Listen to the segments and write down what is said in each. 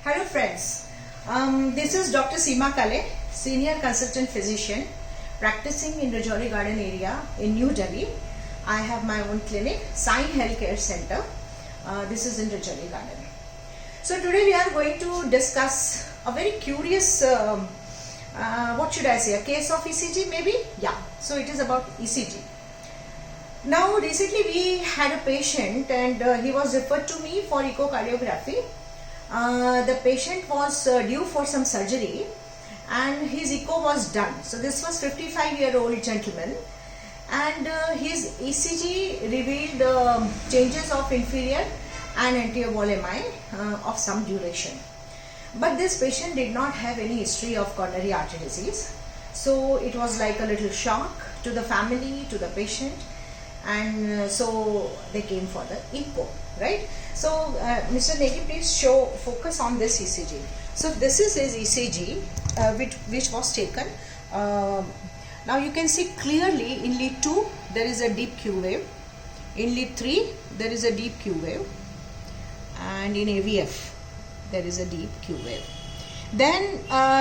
Hello friends, this is Dr. Seema Kale, Senior Consultant Physician practicing in Rajouri Garden area in New Delhi. I have my own clinic, Sign Healthcare Center. This is in Rajouri Garden. So today we are going to discuss a very curious, what should I say, a case of ECG maybe? Yeah, so it is about ECG. Now recently we had a patient and he was referred to me for echocardiography. The patient was due for some surgery and his echo was done. So this was 55-year-old gentleman and his ECG revealed changes of inferior and anterior wall MI of some duration. But this patient did not have any history of coronary artery disease. So it was like a little shock to the family, to the patient, and so they came for the echo, right? So Mr. Negi, please focus on this ECG. So this is his ECG which was taken. Now you can see clearly in lead 2 there is a deep Q wave, in lead 3 there is a deep Q wave, and in AVF there is a deep Q wave. Then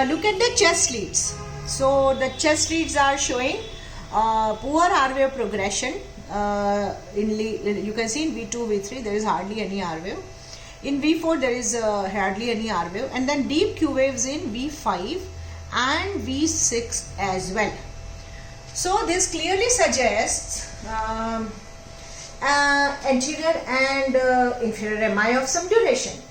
look at the chest leads. So the chest leads are showing poor R wave progression. You can see in V2, V3 there is hardly any R wave. In V4 there is hardly any R wave, and then deep Q waves in V5 and V6 as well. So this clearly suggests anterior and inferior MI of some duration.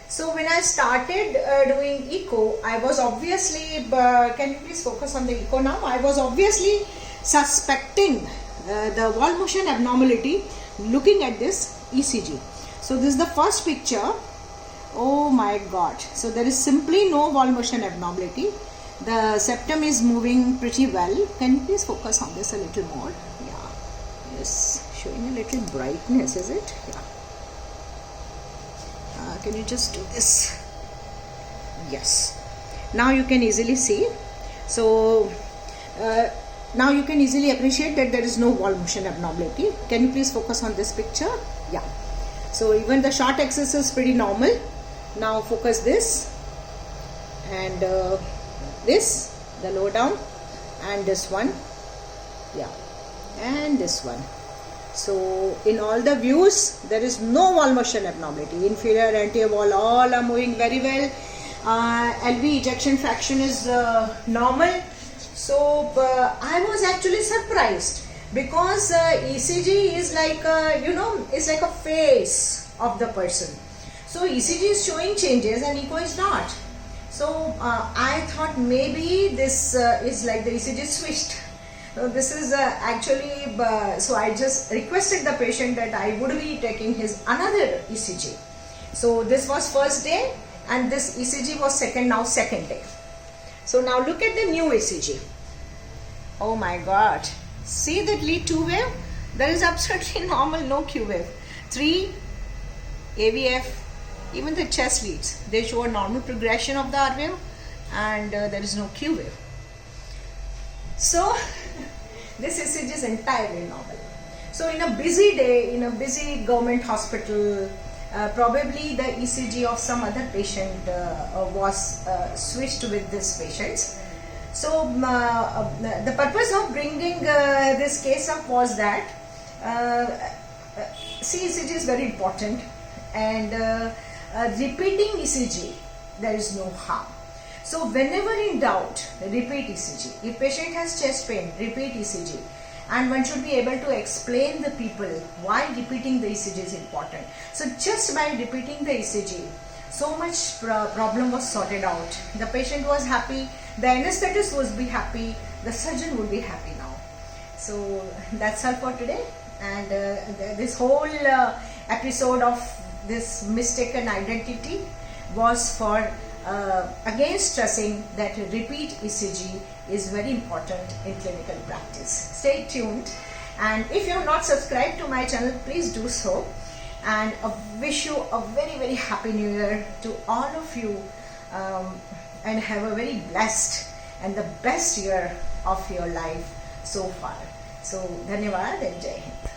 So when I started doing echo, I was obviously, can you please focus on the echo now? I was obviously suspecting the wall motion abnormality looking at this ECG. So this is the first picture. Oh my god. So there is simply no wall motion abnormality. The septum is moving pretty well. Can you please focus on this a little more? Yeah. Yes. Showing a little brightness, is it? Yeah. Can you just do this? Yes. Now you can easily see. So now you can easily appreciate that there is no wall motion abnormality. Can you please focus on this picture? Yeah. So even the short axis is pretty normal. Now focus this and this, the low down, and this one. Yeah. And this one. So in all the views there is no wall motion abnormality. Inferior, anterior wall all are moving very well. LV ejection fraction is normal. So I was actually surprised because ECG is like it's like a face of the person. So ECG is showing changes and echo is not. So I thought maybe this is like the ECG switched. So this is actually, so I just requested the patient that I would be taking his another ECG. So this was first day and this ECG was second day. So now look at the new ECG. Oh my god. See that lead 2 wave? There is absolutely normal, no Q wave. 3, AVF, even the chest leads, they show a normal progression of the R wave and there is no Q wave. So this ECG is entirely normal. So in a busy day, in a busy government hospital, probably the ECG of some other patient was switched with this patient. So the purpose of bringing this case up was that ECG is very important, and repeating ECG, there is no harm. So whenever in doubt, repeat ECG. If patient has chest pain, repeat ECG. And one should be able to explain the people why repeating the ECG is important. So just by repeating the ECG, so much problem was sorted out. The patient was happy, the anesthetist would be happy, the surgeon would be happy now. So that's all for today. And this whole episode of this mistaken identity was for again stressing that repeat ECG is very important in clinical practice. Stay tuned, and if you have not subscribed to my channel, please do so, and wish you a very, very happy new year to all of you, and have a very blessed and the best year of your life so far. So dhanyawad and Jai Hind.